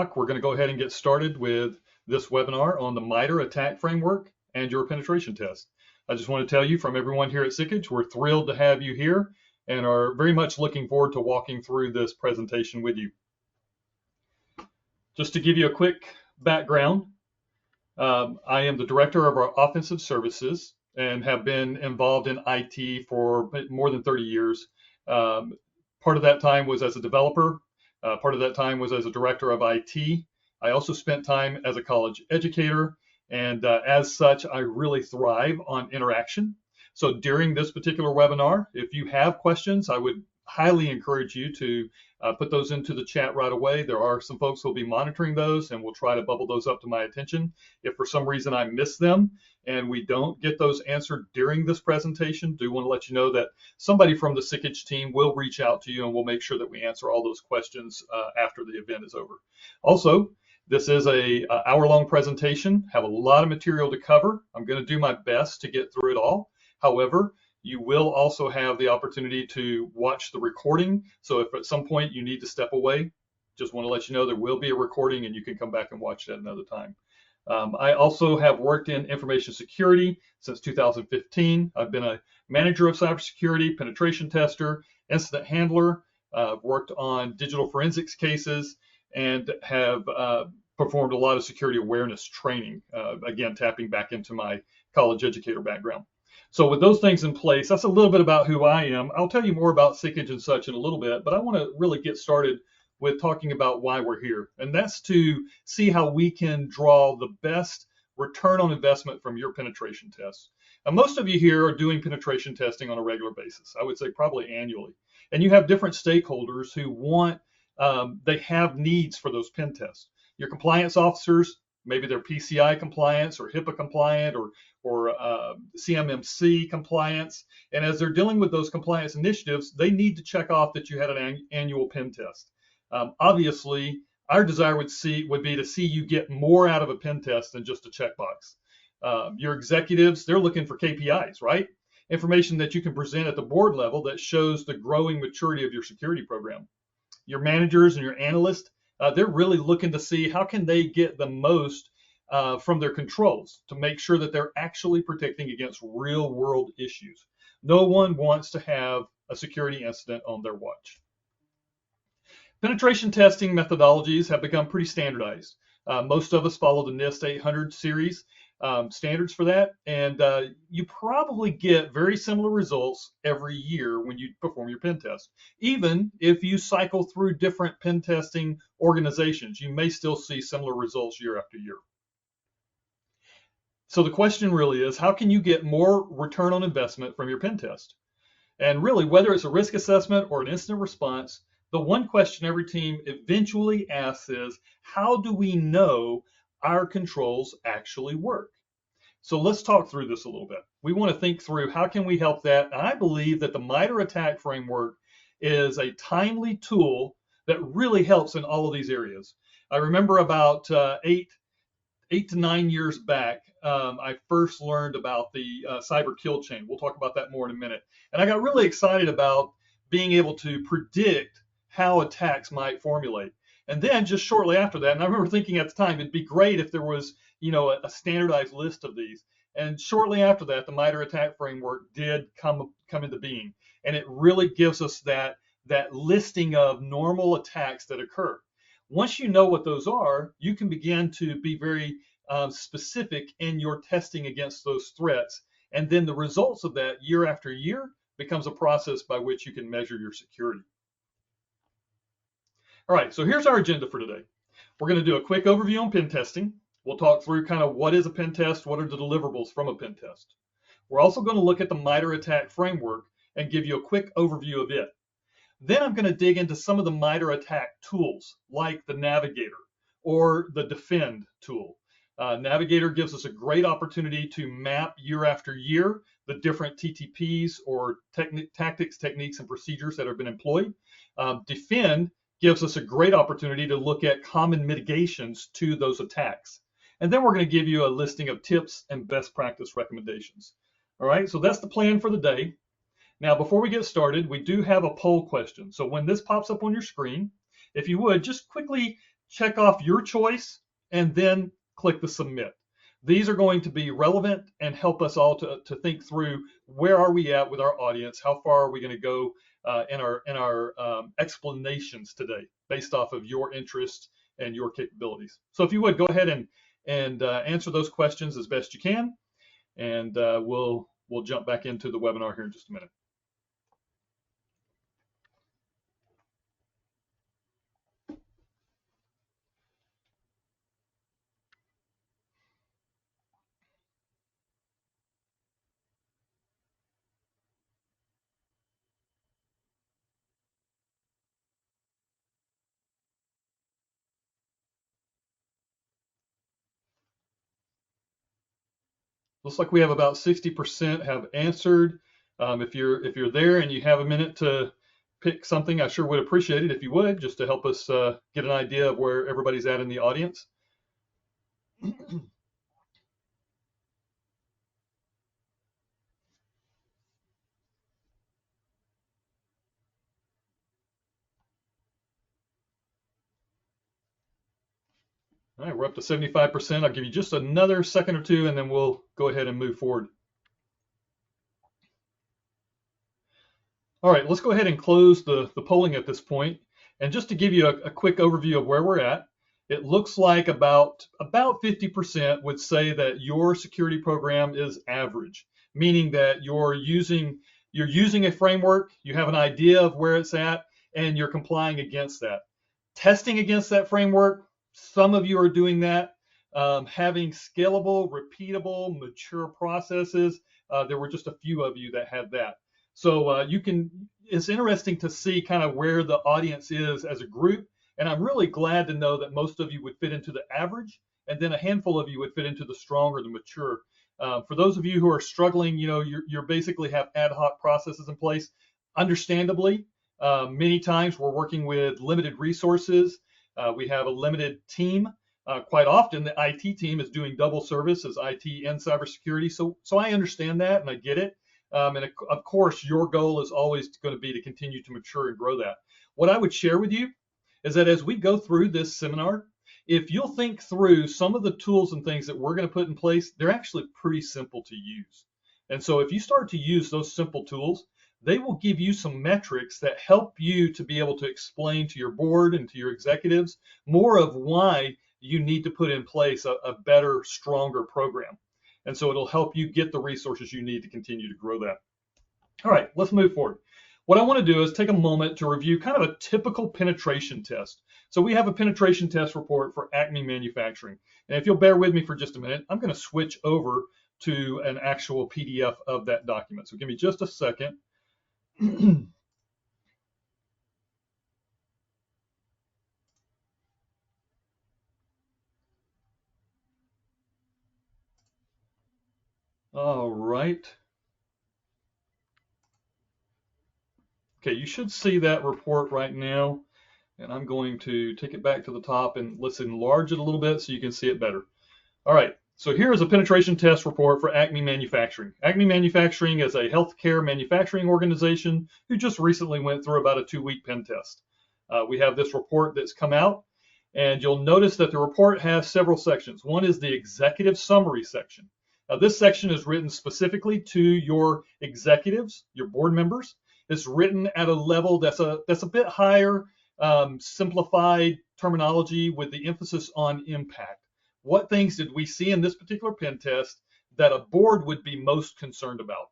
We're going to go ahead and get started with this webinar on the Mitre Att&ck framework and your penetration test. I just want to tell you from everyone here at Sikich, we're thrilled to have you here and are very much looking forward to walking through this presentation with you. Just to give you a quick background, I am the director of our offensive services and have been involved in IT for more than 30 years. Part of that time was as a developer. Part of that time was as a director of IT. I also spent time as a college educator, and as such, I really thrive on interaction. So during this particular webinar, if you have questions, I would highly encourage you to put those into the chat right away. There are some folks who will be monitoring those, and we'll try to bubble those up to my attention. If for some reason I miss them and we don't get those answered during this presentation, do want to let you know that somebody from the Sikich team will reach out to you, and we'll make sure that we answer all those questions after the event is over. Also, this is a hour-long presentation, have a lot of material to cover. I'm going to do my best to get through it all. However, you will also have the opportunity to watch the recording. So if at some point you need to step away, just want to let you know there will be a recording and you can come back and watch that another time. I also have worked in information security since 2015. I've been a manager of cybersecurity, penetration tester, incident handler. I've worked on digital forensics cases and have performed a lot of security awareness training, again, tapping back into my college educator background. So with those things in place, that's a little bit about who I am. I'll tell you more about Sikich and such in a little bit, but I want to really get started with talking about why we're here. And that's to see how we can draw the best return on investment from your penetration tests. And most of you here are doing penetration testing on a regular basis. I would say probably annually. And you have different stakeholders who want, they have needs for those pen tests. Your compliance officers, maybe they're PCI compliance or HIPAA compliant or CMMC compliance. And as they're dealing with those compliance initiatives, they need to check off that you had an annual pen test. Obviously, our desire would be to see you get more out of a pen test than just a checkbox. Your executives, they're looking for KPIs, right? Information that you can present at the board level that shows the growing maturity of your security program. Your managers and your analysts, they're really looking to see how can they get the most from their controls to make sure that they're actually protecting against real world issues. No one wants to have a security incident on their watch. Penetration testing methodologies have become pretty standardized. Most of us follow the NIST 800 series standards for that, and you probably get very similar results every year when you perform your pen test. Even if you cycle through different pen testing organizations, you may still see similar results year after year. So the question really is, how can you get more return on investment from your pen test? And really, whether it's a risk assessment or an incident response, the one question every team eventually asks is, how do we know our controls actually work? So let's talk through this a little bit. We want to think through how can we help that. And I believe that the Mitre Att&ck framework is a timely tool that really helps in all of these areas. I remember about 8 to 9 years back, I first learned about the cyber kill chain. We'll talk about that more in a minute. And I got really excited about being able to predict how attacks might formulate. And then just shortly after that, and I remember thinking at the time, it'd be great if there was, a standardized list of these. And shortly after that, the Mitre Att&ck framework did come into being. And it really gives us that listing of normal attacks that occur. Once you know what those are, you can begin to be very specific in your testing against those threats. And then the results of that year after year becomes a process by which you can measure your security. All right, so here's our agenda for today. We're going to do a quick overview on pen testing. We'll talk through kind of what is a pen test, what are the deliverables from a pen test. We're also going to look at the Mitre Att&ck framework and give you a quick overview of it. Then I'm going to dig into some of the Mitre Att&ck tools, like the Navigator or the Defend tool. Navigator gives us a great opportunity to map year after year the different TTPs or tactics, techniques, and procedures that have been employed. Defend gives us a great opportunity to look at common mitigations to those attacks. And then we're going to give you a listing of tips and best practice recommendations. All right, so that's the plan for the day. Now, before we get started, we do have a poll question. So when this pops up on your screen, if you would, just quickly check off your choice, and then click the submit. These are going to be relevant and help us all to think through where are we at with our audience, how far are we going to go in our explanations today based off of your interest and your capabilities. So if you would, go ahead and answer those questions as best you can, and we'll jump back into the webinar here in just a minute. Looks like we have about 60% have answered. If you're there and you have a minute to pick something, I sure would appreciate it if you would, just to help us get an idea of where everybody's at in the audience. All right, we're up to 75%. I'll give you just another second or two, and then we'll go ahead and move forward. All right, let's go ahead and close the polling at this point. And just to give you a quick overview of where we're at, it looks like about 50% would say that your security program is average, meaning that you're using a framework, you have an idea of where it's at, and you're complying against that. Testing against that framework, some of you are doing that. Having scalable, repeatable, mature processes, there were just a few of you that had that. So it's interesting to see kind of where the audience is as a group. And I'm really glad to know that most of you would fit into the average, and then a handful of you would fit into the strong or the mature. For those of you who are struggling, you're basically have ad hoc processes in place. Understandably, many times we're working with limited resources. We have a limited team. Quite often, the IT team is doing double service as IT and cybersecurity. So I understand that and I get it. And of course, your goal is always going to be to continue to mature and grow that. What I would share with you is that as we go through this seminar, if you'll think through some of the tools and things that we're going to put in place, they're actually pretty simple to use. And so if you start to use those simple tools, they will give you some metrics that help you to be able to explain to your board and to your executives more of why you need to put in place a better, stronger program. And so it'll help you get the resources you need to continue to grow that. All right, let's move forward. What I want to do is take a moment to review kind of a typical penetration test. So we have a penetration test report for Acme Manufacturing. And if you'll bear with me for just a minute, I'm going to switch over to an actual PDF of that document. So give me just a second. All right. Okay, you should see that report right now. And I'm going to take it back to the top and let's enlarge it a little bit so you can see it better. All right, so here is a penetration test report for Acme Manufacturing. Acme Manufacturing is a healthcare manufacturing organization who just recently went through about a 2-week pen test. We have this report that's come out, and you'll notice that the report has several sections. One is the executive summary section. Now, this section is written specifically to your executives, your board members. It's written at a level that's a bit higher, simplified terminology with the emphasis on impact. What things did we see in this particular pen test that a board would be most concerned about?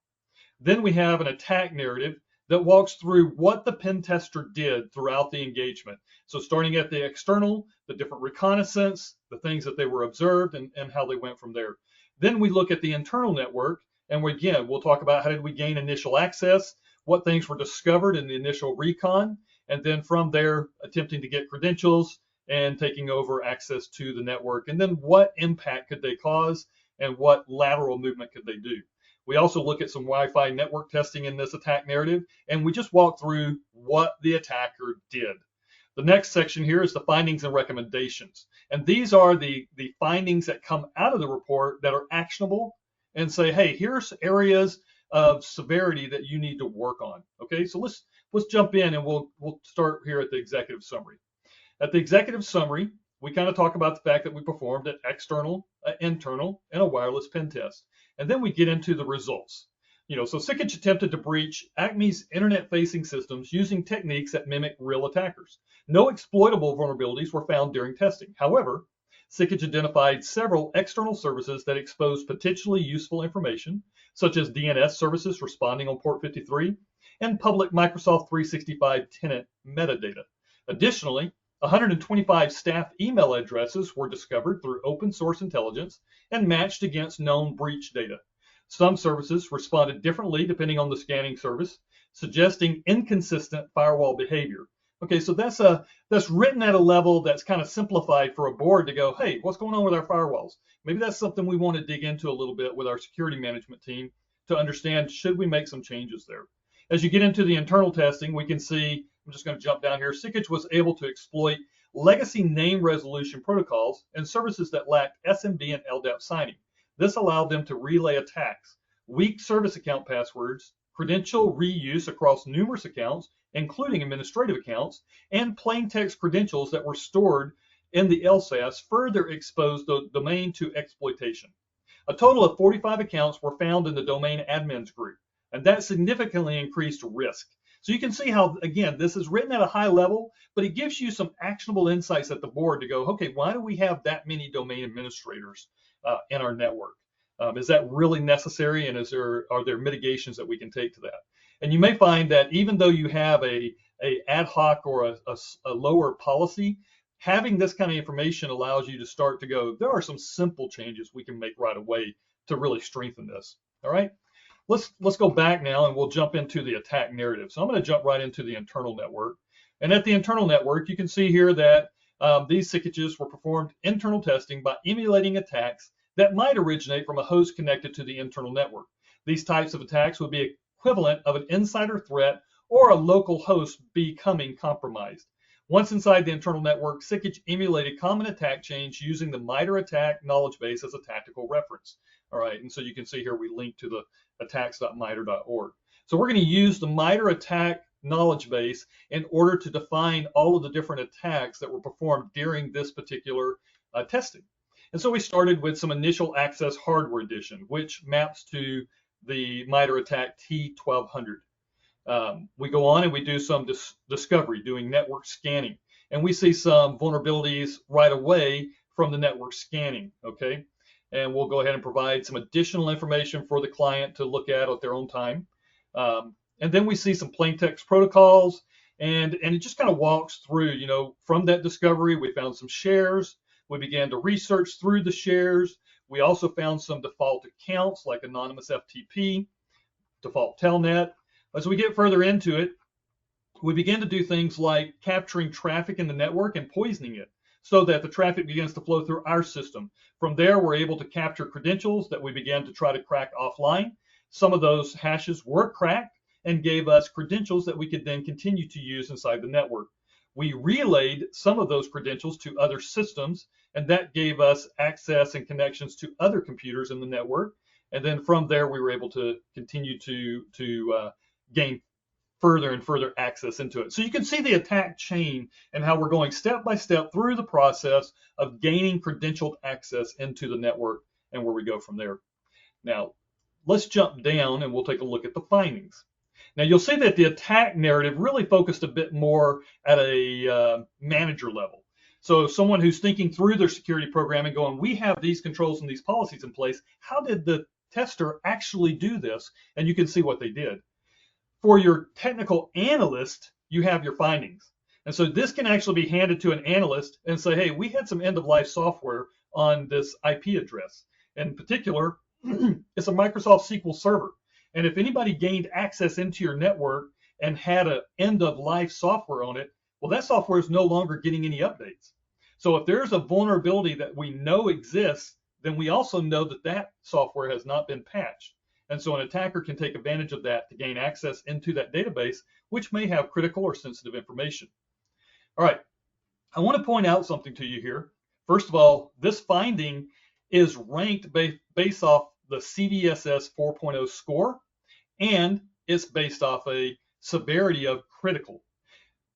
Then we have an attack narrative that walks through what the pen tester did throughout the engagement. So starting at the external, the different reconnaissance, the things that they were observed, and how they went from there. Then we look at the internal network, and we'll talk about how did we gain initial access, what things were discovered in the initial recon, and then from there, attempting to get credentials and taking over access to the network. And then what impact could they cause and what lateral movement could they do? We also look at some Wi-Fi network testing in this attack narrative, and we just walk through what the attacker did. The next section here is the findings and recommendations. And these are the findings that come out of the report that are actionable and say, hey, here's areas of severity that you need to work on. Okay, so let's jump in and we'll start here at the executive summary. At the executive summary, we kind of talk about the fact that we performed an external, internal, and a wireless pen test. And then we get into the results. So Sikich attempted to breach Acme's internet-facing systems using techniques that mimic real attackers. No exploitable vulnerabilities were found during testing. However, Sikich identified several external services that exposed potentially useful information, such as DNS services responding on port 53 and public Microsoft 365 tenant metadata. Additionally, 125 staff email addresses were discovered through open source intelligence and matched against known breach data. Some services responded differently depending on the scanning service, suggesting inconsistent firewall behavior. Okay, so that's written at a level that's kind of simplified for a board to go, hey, what's going on with our firewalls? Maybe that's something we want to dig into a little bit with our security management team to understand, should we make some changes there? As you get into the internal testing, we can see, I'm just going to jump down here, Sikich was able to exploit legacy name resolution protocols and services that lacked SMB and LDAP signing. This allowed them to relay attacks, weak service account passwords, credential reuse across numerous accounts, including administrative accounts, and plain text credentials that were stored in the LSAS further exposed the domain to exploitation. A total of 45 accounts were found in the domain admins group, and that significantly increased risk. So you can see how, again, this is written at a high level, but it gives you some actionable insights at the board to go, okay, why do we have that many domain administrators in our network? Is that really necessary, and are there mitigations that we can take to that? And you may find that even though you have a ad hoc or a lower policy, having this kind of information allows you to start to go, there are some simple changes we can make right away to really strengthen this. All right, let's go back now and we'll jump into the attack narrative. So I'm going to jump right into the internal network. And at the internal network, you can see here that these Sikiches were performed internal testing by emulating attacks that might originate from a host connected to the internal network. These types of attacks would be equivalent of an insider threat or a local host becoming compromised. Once inside the internal network, Sikich emulated common attack chains using the Mitre Att&ck knowledge base as a tactical reference. All right, and so you can see here we link to the attacks.mitre.org. So we're going to use the Mitre Att&ck knowledge base in order to define all of the different attacks that were performed during this particular testing. And so we started with some initial access hardware edition, which maps to the Mitre Att&ck T1200. We go on and we do some discovery, doing network scanning. And we see some vulnerabilities right away from the network scanning, okay? And we'll go ahead and provide some additional information for the client to look at their own time. And then we see some plain text protocols, and it just kind of walks through, from that discovery, we found some shares. We began to research through the shares. We also found some default accounts like anonymous FTP, default telnet. As we get further into it, we begin to do things like capturing traffic in the network and poisoning it so that the traffic begins to flow through our system. From there, we're able to capture credentials that we began to try to crack offline. Some of those hashes were cracked and gave us credentials that we could then continue to use inside the network. We relayed some of those credentials to other systems, and that gave us access and connections to other computers in the network. And then from there, we were able to continue to gain further and further access into it. So you can see the attack chain and how we're going step by step through the process of gaining credentialed access into the network and where we go from there. Now, let's jump down and we'll take a look at the findings. Now, you'll see that the attack narrative really focused a bit more at a manager level. So someone who's thinking through their security program and going, we have these controls and these policies in place. How did the tester actually do this? And you can see what they did. For your technical analyst, you have your findings. And so this can actually be handed to an analyst and say, hey, we had some end-of-life software on this IP address. In particular, it's a Microsoft SQL Server. And if anybody gained access into your network and had an end-of-life software on it, well, that software is no longer getting any updates. So if there's a vulnerability that we know exists, then we also know that that software has not been patched. And so an attacker can take advantage of that to gain access into that database, which may have critical or sensitive information. All right, I want to point out something to you here. First of all, this finding is ranked based off the CVSS 4.0 score, and it's based off a severity of critical.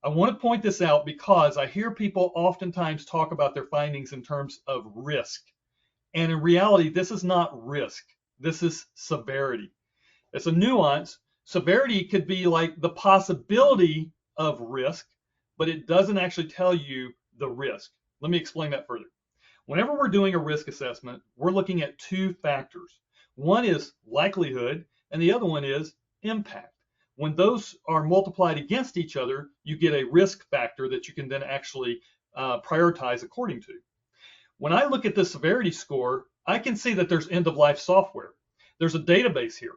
I want to point this out because I hear people oftentimes talk about their findings in terms of risk. And in reality, this is not risk. This is severity. It's a nuance. Severity could be like the possibility of risk, but it doesn't actually tell you the risk. Let me explain that further. Whenever we're doing a risk assessment, we're looking at two factors. One is likelihood, and the other one is impact. When those are multiplied against each other, you get a risk factor that you can then actually prioritize according to. When I look at the severity score, I can see that there's end-of-life software. There's a database here.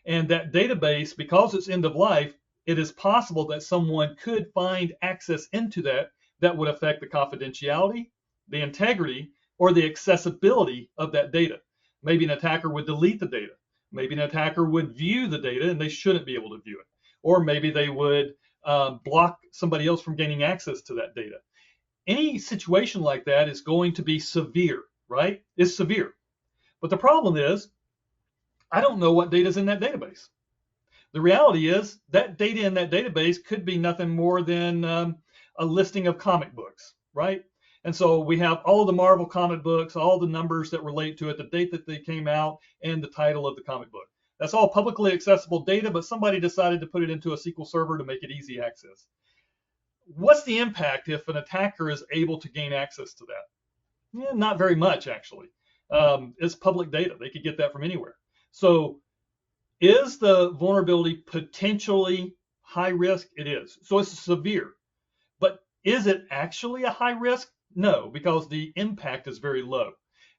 And that database, because it's end of life, it is possible that someone could find access into that would affect the confidentiality, the integrity, or the accessibility of that data. Maybe an attacker would delete the data. Maybe an attacker would view the data and they shouldn't be able to view it. Or maybe they would block somebody else from gaining access to that data. Any situation like that is going to be severe, right? It's severe. But the problem is, I don't know what data is in that database. The reality is that data in that database could be nothing more than a listing of comic books, right? And so we have all of the Marvel comic books, all the numbers that relate to it, the date that they came out, and the title of the comic book. That's all publicly accessible data, but somebody decided to put it into a SQL server to make it easy access. What's the impact if an attacker is able to gain access to that? Yeah, not very much, actually. It's public data. They could get that from anywhere. So is the vulnerability potentially high risk? It is. So it's severe. But is it actually a high risk? No, because the impact is very low.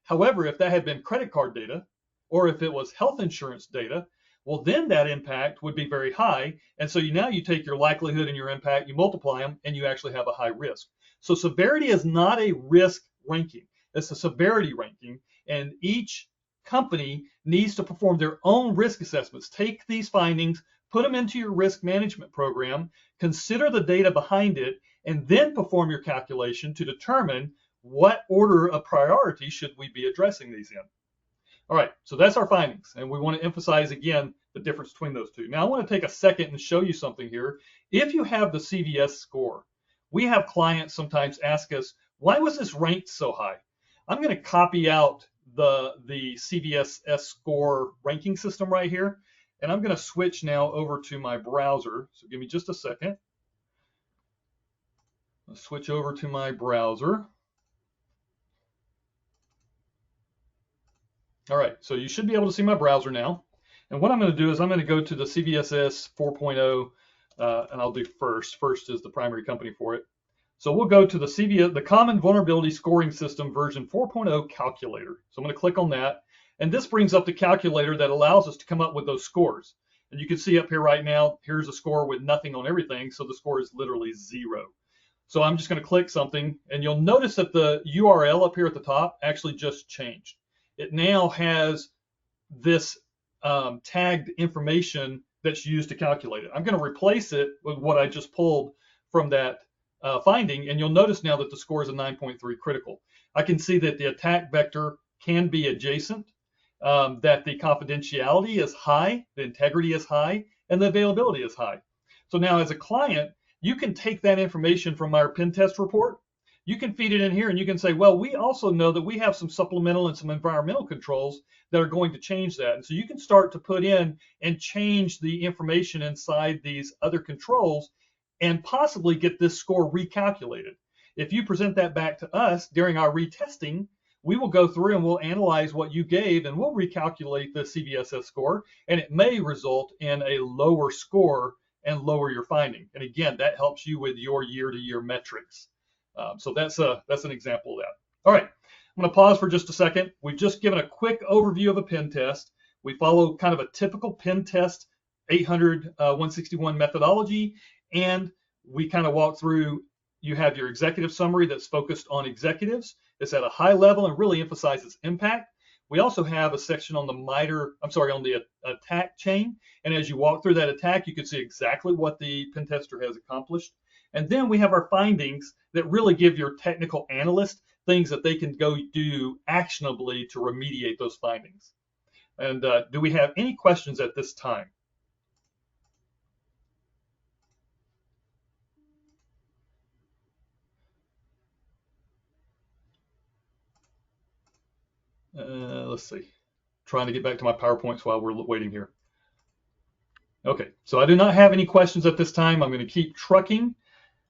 However, if that had been credit card data, or if it was health insurance data, well, then that impact would be very high. And so now you take your likelihood and your impact, you multiply them, and you actually have a high risk. So severity is not a risk ranking. It's a severity ranking. And each company needs to perform their own risk assessments. Take these findings, put them into your risk management program, consider the data behind it, and then perform your calculation to determine what order of priority should we be addressing these in. All right, so that's our findings, and we want to emphasize again the difference between those two. Now I want to take a second and show you something here. If you have the CVS score, we have clients sometimes ask us, why was this ranked so high? I'm going to copy out the CVS score ranking system right here, and I'm going to switch now over to my browser. So give me just a second. Let's switch over to my browser. All right, so you should be able to see my browser now. And what I'm going to do is I'm going to go to the CVSS 4.0, and I'll do first. First is the primary company for it. So we'll go to the Common Vulnerability Scoring System version 4.0 calculator. So I'm going to click on that. And this brings up the calculator that allows us to come up with those scores. And you can see up here right now, here's a score with nothing on everything. So the score is literally 0. So I'm just going to click something. And you'll notice that the URL up here at the top actually just changed. It now has this tagged information that's used to calculate it. I'm going to replace it with what I just pulled from that finding, and you'll notice now that the score is a 9.3 critical. I can see that the attack vector can be adjacent, that the confidentiality is high, the integrity is high, and the availability is high. So now as a client, you can take that information from our Pentest report, you can feed it in here and you can say, well, we also know that we have some supplemental and some environmental controls that are going to change that. And so you can start to put in and change the information inside these other controls and possibly get this score recalculated. If you present that back to us during our retesting, we will go through and we'll analyze what you gave and we'll recalculate the CVSS score, and it may result in a lower score and lower your finding. And again, that helps you with your year-to-year metrics. So that's an example of that. All right, I'm going to pause for just a second. We've just given a quick overview of a pen test. We follow kind of a typical pen test 800-161 methodology, and we kind of walk through. You have your executive summary that's focused on executives. It's at a high level and really emphasizes impact. We also have a section on the attack chain. And as you walk through that attack, you can see exactly what the pen tester has accomplished. And then we have our findings that really give your technical analyst things that they can go do actionably to remediate those findings. And do we have any questions at this time? Let's see. Trying to get back to my PowerPoints while we're waiting here. Okay, so I do not have any questions at this time. I'm going to keep trucking.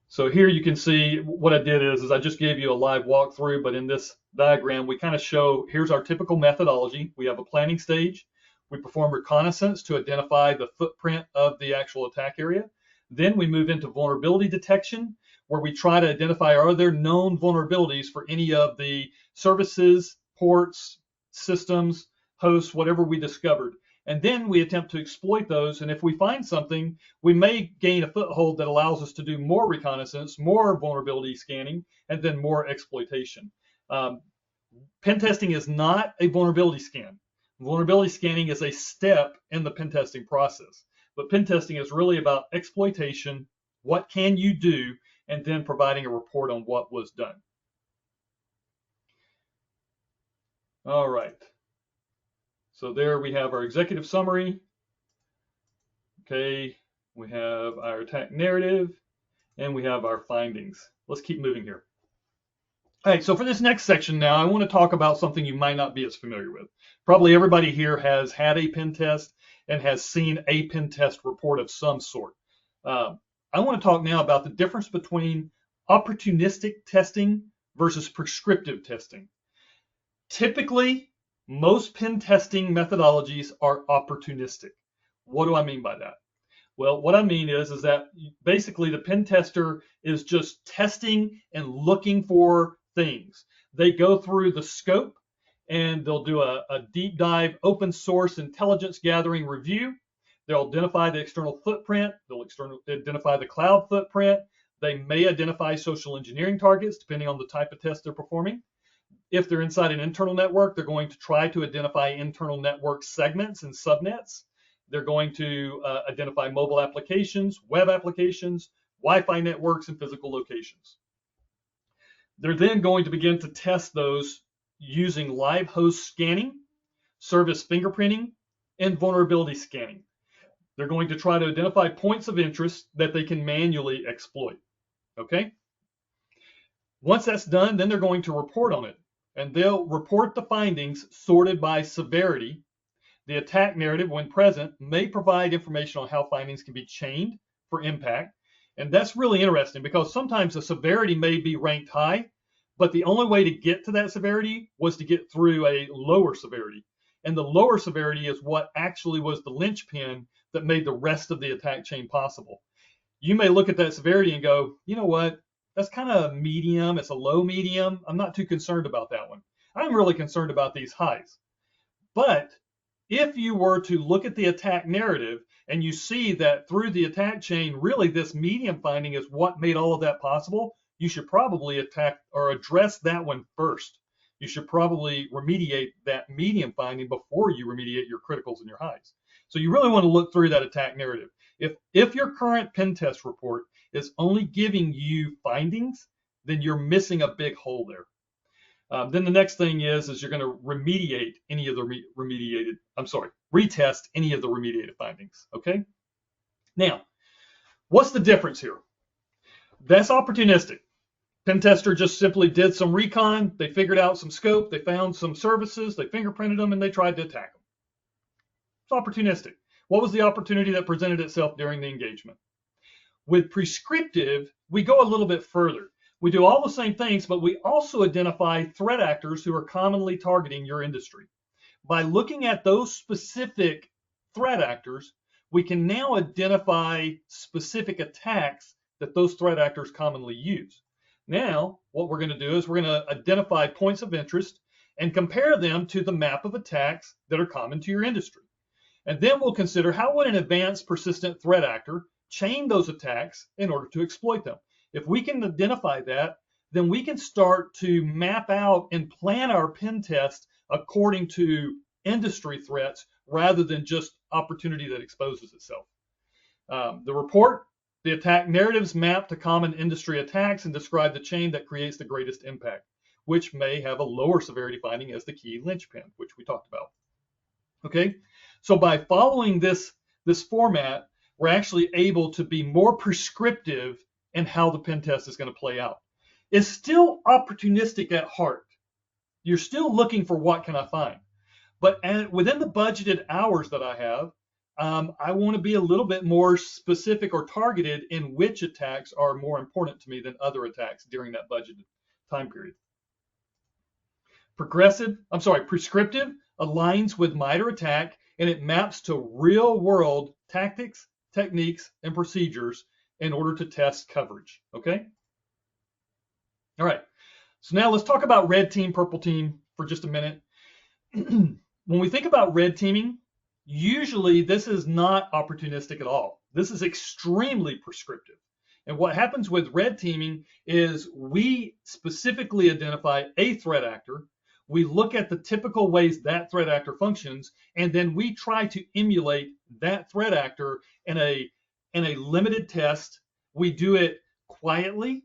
So here you can see what I did is I just gave you a live walkthrough, but in this diagram, we kind of show, here's our typical methodology. We have a planning stage. We perform reconnaissance to identify the footprint of the actual attack area. Then we move into vulnerability detection, where we try to identify, are there known vulnerabilities for any of the services, ports, systems, hosts, whatever we discovered. And then we attempt to exploit those. And if we find something, we may gain a foothold that allows us to do more reconnaissance, more vulnerability scanning, and then more exploitation. Pen testing is not a vulnerability scan. Vulnerability scanning is a step in the pen testing process. But pen testing is really about exploitation, what can you do, and then providing a report on what was done. All right. So there we have our executive summary. Okay, we have our attack narrative, and we have our findings. Let's keep moving here. All right, so for this next section now, I want to talk about something you might not be as familiar with. Probably everybody here has had a pen test and has seen a pen test report of some sort. I want to talk now about the difference between opportunistic testing versus prescriptive testing. Typically, most pen testing methodologies are opportunistic. What do I mean by that? Well, what I mean is that basically the pen tester is just testing and looking for things. They go through the scope and they'll do a deep dive open source intelligence gathering review. They'll identify the external footprint. They'll identify the cloud footprint. They may identify social engineering targets depending on the type of test they're performing. If they're inside an internal network, they're going to try to identify internal network segments and subnets. They're going to identify mobile applications, web applications, Wi-Fi networks, and physical locations. They're then going to begin to test those using live host scanning, service fingerprinting, and vulnerability scanning. They're going to try to identify points of interest that they can manually exploit. Okay? Once that's done, then they're going to report on it. And they'll report the findings sorted by severity. The attack narrative, when present, may provide information on how findings can be chained for impact. And that's really interesting because sometimes the severity may be ranked high, but the only way to get to that severity was to get through a lower severity. And the lower severity is what actually was the linchpin that made the rest of the attack chain possible. You may look at that severity and go, you know what? That's kind of medium. It's a low medium. I'm not too concerned about that one. I'm really concerned about these highs. But if you were to look at the attack narrative and you see that through the attack chain, really this medium finding is what made all of that possible, you should probably attack or address that one first. You should probably remediate that medium finding before you remediate your criticals and your highs. So you really want to look through that attack narrative. If your current pen test report is only giving you findings, then you're missing a big hole there. Then the next thing is you're going to remediate any of the retest any of the remediated findings. Okay. Now, what's the difference here? That's opportunistic. Pen tester just simply did some recon. They figured out some scope. They found some services. They fingerprinted them and they tried to attack them. It's opportunistic. What was the opportunity that presented itself during the engagement? With prescriptive, we go a little bit further. We do all the same things, but we also identify threat actors who are commonly targeting your industry. By looking at those specific threat actors, we can now identify specific attacks that those threat actors commonly use. Now, what we're going to do is we're going to identify points of interest and compare them to the map of attacks that are common to your industry. And then we'll consider how would an advanced persistent threat actor chain those attacks in order to exploit them. If we can identify that, then we can start to map out and plan our pen test according to industry threats rather than just opportunity that exposes itself. The report, the attack narratives map to common industry attacks and describe the chain that creates the greatest impact, which may have a lower severity finding as the key linchpin, which we talked about. Okay, so by following this format, we're actually able to be more prescriptive in how the pen test is going to play out. It's still opportunistic at heart. You're still looking for what can I find. But within the budgeted hours that I have, I want to be a little bit more specific or targeted in which attacks are more important to me than other attacks during that budgeted time period. Prescriptive aligns with Mitre Att&ck, and it maps to real world tactics, techniques, and procedures in order to test coverage. Okay? All right. So now let's talk about red team, purple team for just a minute. When we think about red teaming, usually this is not opportunistic at all. This is extremely prescriptive. And what happens with red teaming is we specifically identify a threat actor. We look at the typical ways that threat actor functions, and then we try to emulate that threat actor in a limited test. We do it quietly.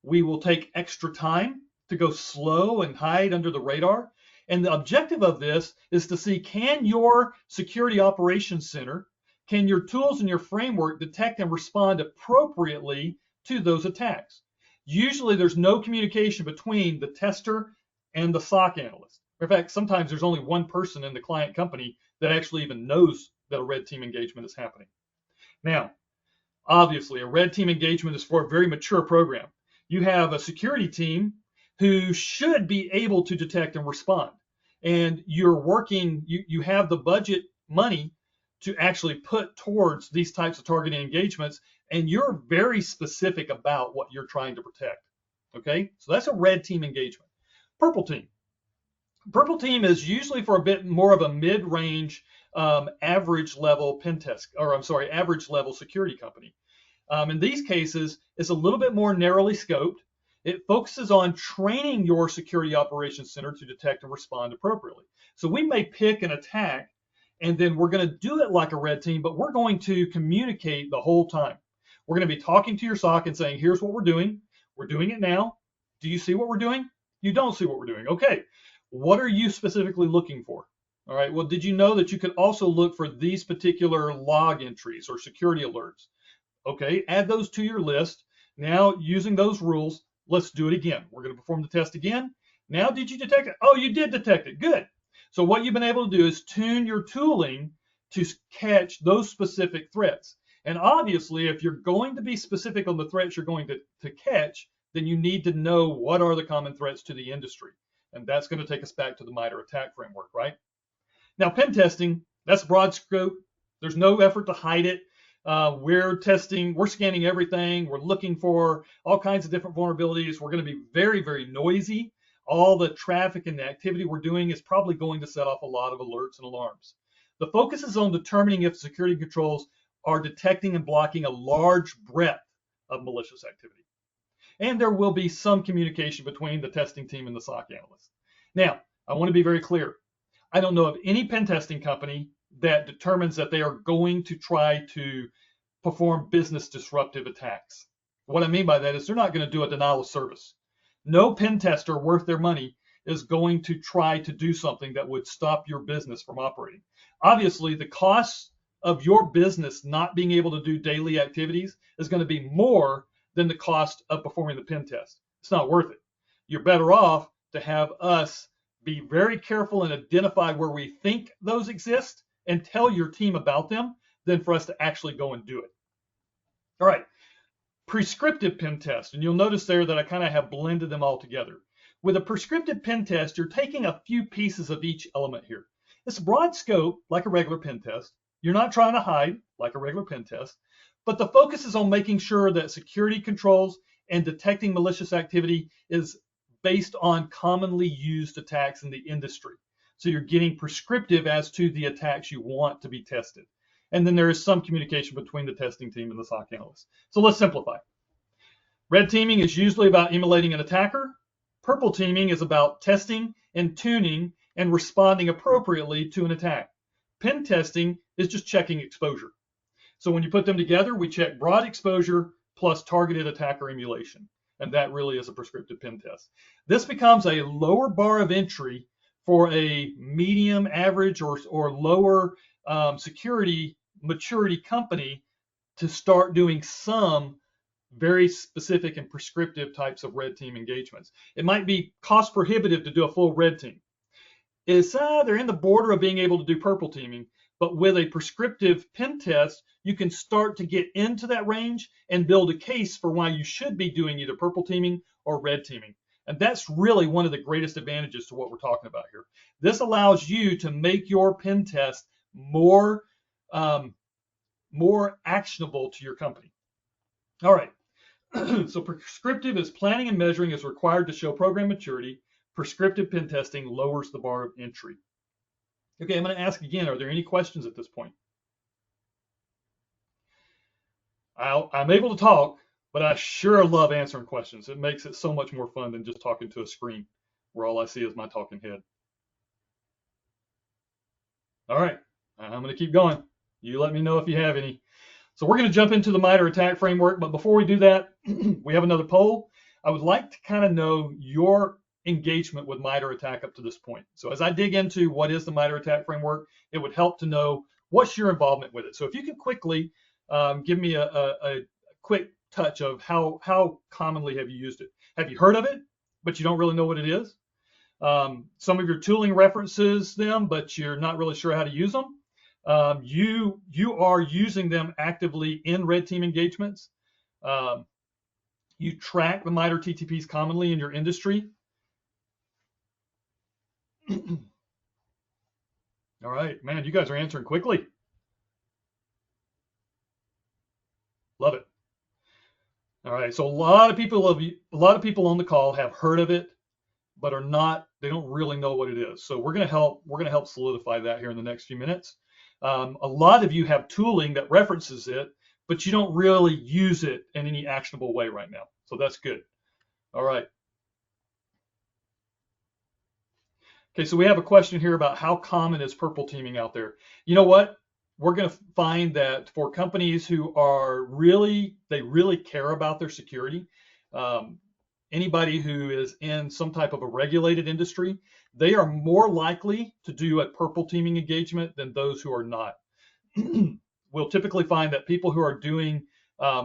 We will take extra time to go slow and hide under the radar. And the objective of this is to see, can your security operations center, can your tools and your framework detect and respond appropriately to those attacks? Usually there's no communication between the tester and the SOC analyst. In fact, sometimes there's only one person in the client company that actually even knows that a red team engagement is happening. Now, obviously, a red team engagement is for a very mature program. You have a security team who should be able to detect and respond. And you're working, you have the budget money to actually put towards these types of targeting engagements, and you're very specific about what you're trying to protect. Okay, so that's a red team engagement. Purple team. Purple team is usually for a bit more of a mid-range, average level average level security company. In these cases, it's a little bit more narrowly scoped. It focuses on training your security operations center to detect and respond appropriately. So we may pick an attack, and then we're going to do it like a red team, but we're going to communicate the whole time. We're going to be talking to your SOC and saying, here's what we're doing. We're doing it now. Do you see what we're doing? You don't see what we're doing. Okay. What are you specifically looking for? All right. Well, did you know that you could also look for these particular log entries or security alerts? Okay. Add those to your list. Now, using those rules, let's do it again. We're going to perform the test again. Now, did you detect it? Oh, you did detect it. Good. So what you've been able to do is tune your tooling to catch those specific threats. And obviously, if you're going to be specific on the threats you're going to catch, then you need to know what are the common threats to the industry. And that's going to take us back to the Mitre Att&ck framework, right? Now, pen testing, that's broad scope. There's no effort to hide it. We're scanning everything. We're looking for all kinds of different vulnerabilities. We're going to be very, very noisy. All the traffic and the activity we're doing is probably going to set off a lot of alerts and alarms. The focus is on determining if security controls are detecting and blocking a large breadth of malicious activity. And there will be some communication between the testing team and the SOC analyst. Now, I want to be very clear. I don't know of any pen testing company that determines that they are going to try to perform business disruptive attacks. What I mean by that is they're not going to do a denial of service. No pen tester worth their money is going to try to do something that would stop your business from operating. Obviously, the cost of your business not being able to do daily activities is going to be more than the cost of performing the pen test. It's not worth it. You're better off to have us be very careful and identify where we think those exist and tell your team about them than for us to actually go and do it. All right, prescriptive pen test. And you'll notice there that I kind of have blended them all together. With a prescriptive pen test, you're taking a few pieces of each element here. It's broad scope, like a regular pen test. You're not trying to hide, like a regular pen test. But the focus is on making sure that security controls and detecting malicious activity is based on commonly used attacks in the industry. So you're getting prescriptive as to the attacks you want to be tested. And then there is some communication between the testing team and the SOC analyst. So let's simplify. Red teaming is usually about emulating an attacker. Purple teaming is about testing and tuning and responding appropriately to an attack. Pen testing is just checking exposure. So when you put them together, we check broad exposure plus targeted attacker emulation. And that really is a prescriptive pen test. This becomes a lower bar of entry for a medium, average, or lower security maturity company to start doing some very specific and prescriptive types of red team engagements. It might be cost prohibitive to do a full red team. They're in the border of being able to do purple teaming, but with a prescriptive pen test, you can start to get into that range and build a case for why you should be doing either purple teaming or red teaming. And that's really one of the greatest advantages to what we're talking about here. This allows you to make your pen test more actionable to your company. All right. So prescriptive is planning and measuring is required to show program maturity. Prescriptive pen testing lowers the bar of entry. Okay, I'm going to ask again, are there any questions at this point? I'm able to talk, but I sure love answering questions. It makes it so much more fun than just talking to a screen where all I see is my talking head. All right, I'm going to keep going. You let me know if you have any. So we're going to jump into the Mitre Att&ck framework, but before we do that, we have another poll. I would like to kind of know your engagement with Mitre Att&ck up to this point. So as I dig into what is the Mitre Att&ck framework, it would help to know what's your involvement with it. So if you could quickly give me a quick touch of how commonly have you used it? Have you heard of it, but you don't really know what it is? Some of your tooling references them, but you're not really sure how to use them. You are using them actively in red team engagements. You track the Mitre TTPs commonly in your industry. All right, man, you guys are answering quickly. Love it. All right, so a lot of people on the call have heard of it, but they don't really know what it is. So we're going to help solidify that here in the next few minutes. A lot of you have tooling that references it, but you don't really use it in any actionable way right now. So that's good. All right. Okay, so we have a question here about how common is purple teaming out there. You know what? We're going to find that for companies who are really care about their security, anybody who is in some type of a regulated industry, they are more likely to do a purple teaming engagement than those who are not. We'll typically find that people who are doing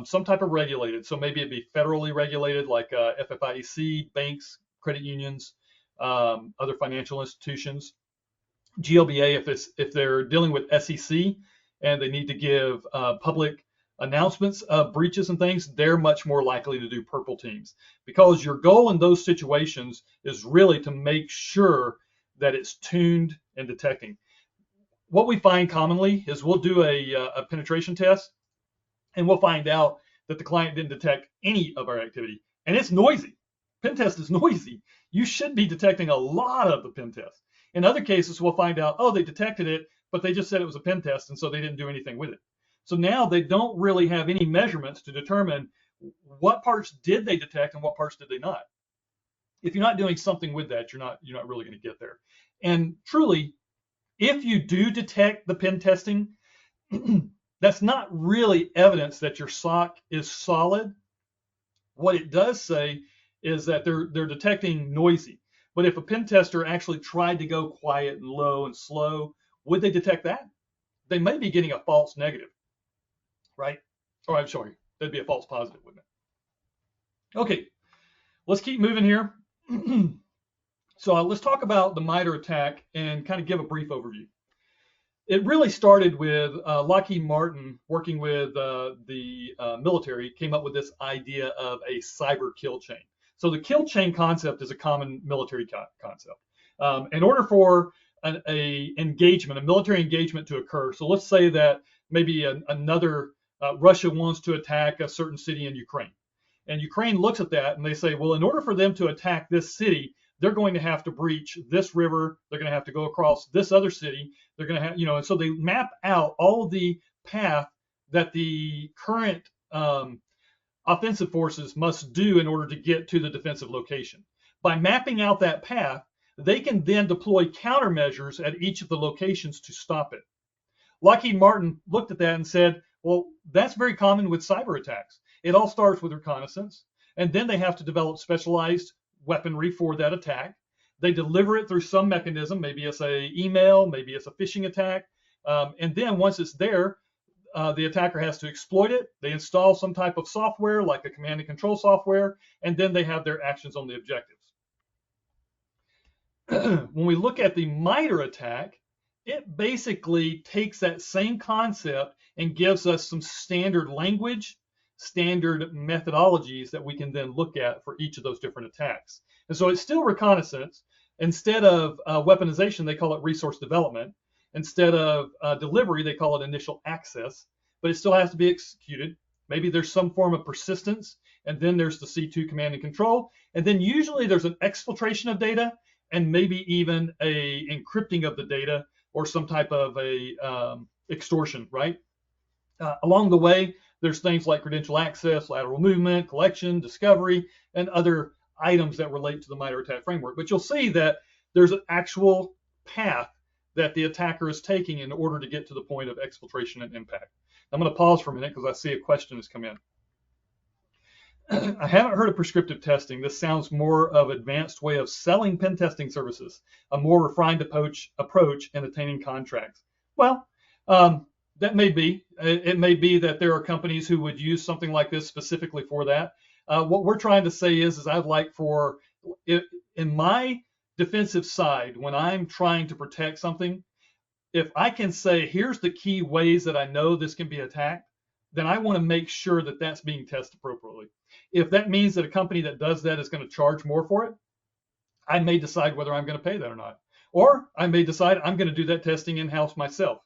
some type of regulated, so maybe it'd be federally regulated like FFIEC, banks, credit unions, other financial institutions, GLBA if they're dealing with SEC and they need to give public announcements of breaches and things, they're much more likely to do purple teams, because your goal in those situations is really to make sure that it's tuned and detecting. What we find commonly is we'll do a penetration test and we'll find out that the client didn't detect any of our activity, and it's noisy. Pen test is noisy. You should be detecting a lot of the pen test. In other cases, we'll find out, oh, they detected it, but they just said it was a pen test, and so they didn't do anything with it. So now they don't really have any measurements to determine what parts did they detect and what parts did they not. If you're not doing something with that, you're not really going to get there. And truly, if you do detect the pen testing, that's not really evidence that your SOC is solid. What it does say is that they're detecting noisy. But if a pen tester actually tried to go quiet and low and slow, would they detect that? They may be getting a false negative, right? Or I'm sorry, that'd be a false positive, wouldn't it? Okay, let's keep moving here. So let's talk about the Mitre Att&ck and kind of give a brief overview. It really started with Lockheed Martin working with the military, came up with this idea of a cyber kill chain. So the kill chain concept is a common military concept. In order for a military engagement to occur, so let's say that maybe Russia wants to attack a certain city in Ukraine. And Ukraine looks at that and they say, well, in order for them to attack this city, they're going to have to breach this river. They're going to have to go across this other city. They're going to have, and so they map out all of the path that the current offensive forces must do in order to get to the defensive location. By mapping out that path, they can then deploy countermeasures at each of the locations to stop it. Lockheed Martin looked at that and said, well, that's very common with cyber attacks. It all starts with reconnaissance, and then they have to develop specialized weaponry for that attack. They deliver it through some mechanism, maybe it's an email, maybe it's a phishing attack, and then once it's there, the attacker has to exploit it. They install some type of software, like a command and control software, and then they have their actions on the objectives. When we look at the Mitre attack, it basically takes that same concept and gives us some standard language, standard methodologies that we can then look at for each of those different attacks. And so it's still reconnaissance. Instead of weaponization, they call it resource development. Instead of delivery, they call it initial access, but it still has to be executed. Maybe there's some form of persistence, and then there's the C2 command and control, and then usually there's an exfiltration of data, and maybe even a encrypting of the data or some type of a extortion, right? Along the way, there's things like credential access, lateral movement, collection, discovery, and other items that relate to the Mitre attack framework. But you'll see that there's an actual path that the attacker is taking in order to get to the point of exfiltration and impact. I'm going to pause for a minute because I see a question has come in. I haven't heard of prescriptive testing. This sounds more of an advanced way of selling pen testing services, a more refined approach in attaining contracts. Well, that may be. It may be that there are companies who would use something like this specifically for that. What we're trying to say is I'd like for, in my defensive side, when I'm trying to protect something, if I can say, here's the key ways that I know this can be attacked, then I want to make sure that that's being tested appropriately. If that means that a company that does that is going to charge more for it, I may decide whether I'm going to pay that or not. Or I may decide I'm going to do that testing in-house myself.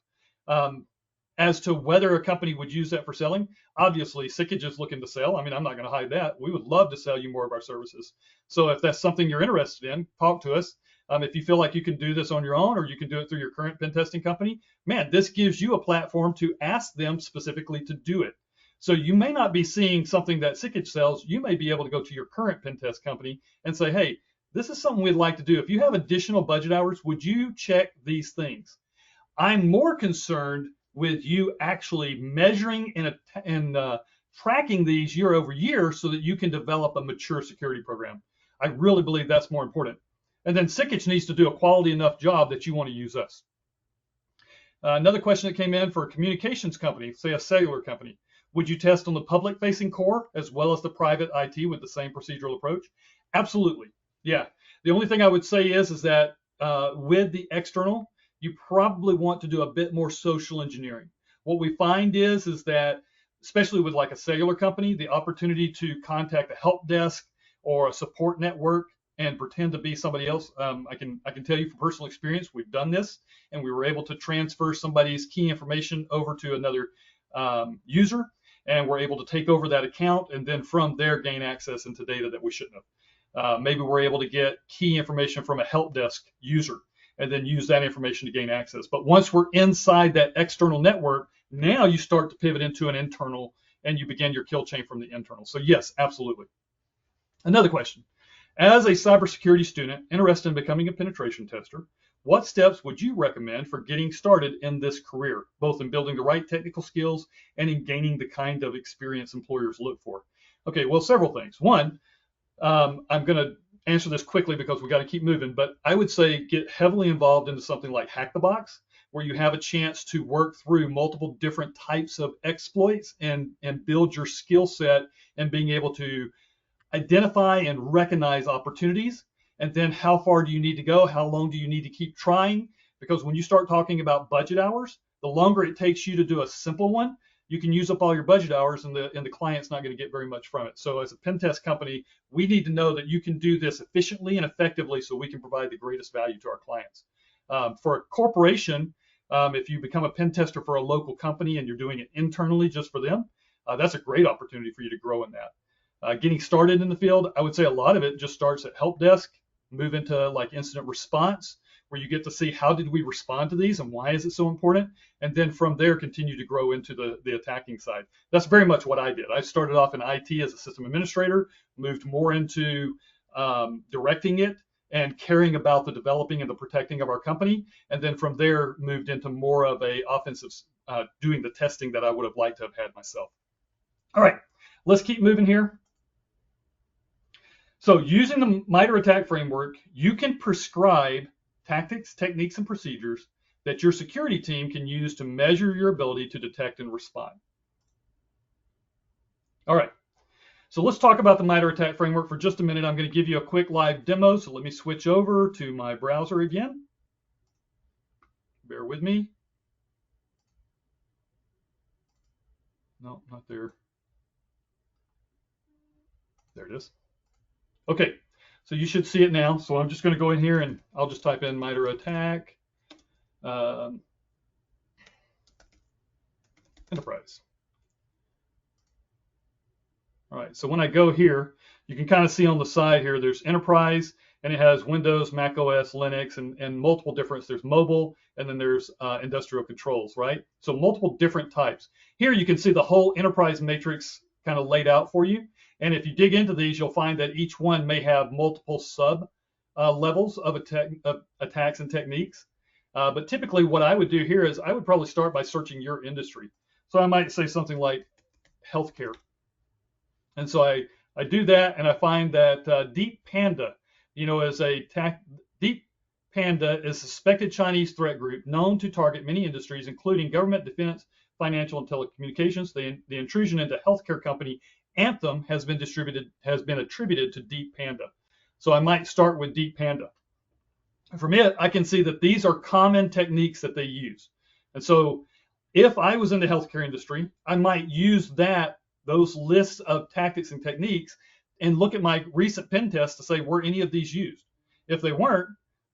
As to whether a company would use that for selling, obviously Sikich is looking to sell. I mean, I'm not going to hide that. We would love to sell you more of our services. So if that's something you're interested in, talk to us. If you feel like you can do this on your own, or you can do it through your current pen testing company, man, this gives you a platform to ask them specifically to do it. So you may not be seeing something that Sikich sells. You may be able to go to your current pen test company and say, hey, this is something we'd like to do. If you have additional budget hours, would you check these things? I'm more concerned with you actually measuring and tracking these year over year so that you can develop a mature security program. I really believe that's more important. And then Sikich needs to do a quality enough job that you want to use us. Another question that came in for a communications company, say a cellular company. Would you test on the public-facing core as well as the private IT with the same procedural approach? Absolutely. Yeah. The only thing I would say is that with the external, you probably want to do a bit more social engineering. What we find is that, especially with like a cellular company, the opportunity to contact a help desk or a support network and pretend to be somebody else. I can tell you from personal experience, we've done this, and we were able to transfer somebody's key information over to another user, and we're able to take over that account, and then from there gain access into data that we shouldn't have. Maybe we're able to get key information from a help desk user and then use that information to gain access. But once we're inside that external network, now you start to pivot into an internal, and you begin your kill chain from the internal. So yes, absolutely. Another question. As a cybersecurity student interested in becoming a penetration tester, what steps would you recommend for getting started in this career, both in building the right technical skills and in gaining the kind of experience employers look for? Okay, well, several things. One, I'm going to answer this quickly because we got to keep moving, but I would say get heavily involved into something like Hack the Box, where you have a chance to work through multiple different types of exploits and build your skill set and being able to identify and recognize opportunities. And then how far do you need to go? How long do you need to keep trying? Because when you start talking about budget hours, the longer it takes you to do a simple one, you can use up all your budget hours, and the client's not going to get very much from it. So as a pen test company, we need to know that you can do this efficiently and effectively so we can provide the greatest value to our clients. For a corporation, if you become a pen tester for a local company and you're doing it internally just for them, that's a great opportunity for you to grow in that. Getting started in the field, I would say a lot of it just starts at help desk, move into like incident response, where you get to see how did we respond to these and why is it so important, and then from there continue to grow into the attacking side. That's very much what I did. I started off in IT as a system administrator, moved more into directing it and caring about the developing and the protecting of our company, and then from there moved into more of a offensive, doing the testing that I would have liked to have had myself. All right, let's keep moving here. So using the Mitre attack framework, you can prescribe tactics, techniques, and procedures that your security team can use to measure your ability to detect and respond. All right, so let's talk about the Mitre Att&ck framework for just a minute. I'm going to give you a quick live demo, so let me switch over to my browser again. Bear with me. No, not there. There it is. Okay, so you should see it now. So I'm just going to go in here and I'll just type in Mitre Att&ck Enterprise. All right, so when I go here, you can kind of see on the side here, there's Enterprise, and it has Windows, Mac OS, Linux, and multiple different, there's mobile, and then there's industrial controls, right? So multiple different types. Here you can see the whole enterprise matrix kind of laid out for you. And if you dig into these, you'll find that each one may have multiple sub levels of attacks and techniques. But typically what I would do here is I would probably start by searching your industry. So I might say something like healthcare. And so I do that, and I find that Deep Panda, is Deep Panda is a suspected Chinese threat group known to target many industries, including government, defense, financial, and telecommunications. The intrusion into healthcare company Anthem has been attributed to Deep Panda. So I might start with Deep Panda. From it, I can see that these are common techniques that they use. And so if I was in the healthcare industry, I might use those lists of tactics and techniques and look at my recent pen tests to say, were any of these used? If they weren't,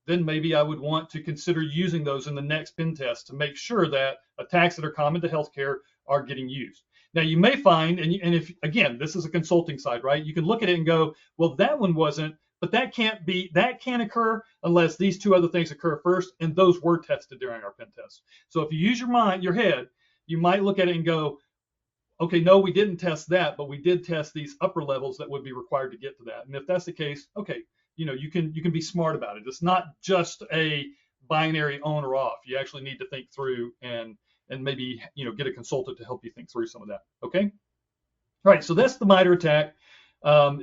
then maybe I would want to consider using those in the next pen test to make sure that attacks that are common to healthcare are getting used. Now you may find, and if, again, this is a consulting side, right? You can look at it and go, well, that one wasn't, but that can't occur unless these two other things occur first, and those were tested during our pen test. So if you use your head, you might look at it and go, okay, no, we didn't test that, but we did test these upper levels that would be required to get to that. And if that's the case, okay, you can be smart about it. It's not just a binary on or off. You actually need to think through and maybe get a consultant to help you think through some of that. Okay. All right. So that's the Mitre Att&ck.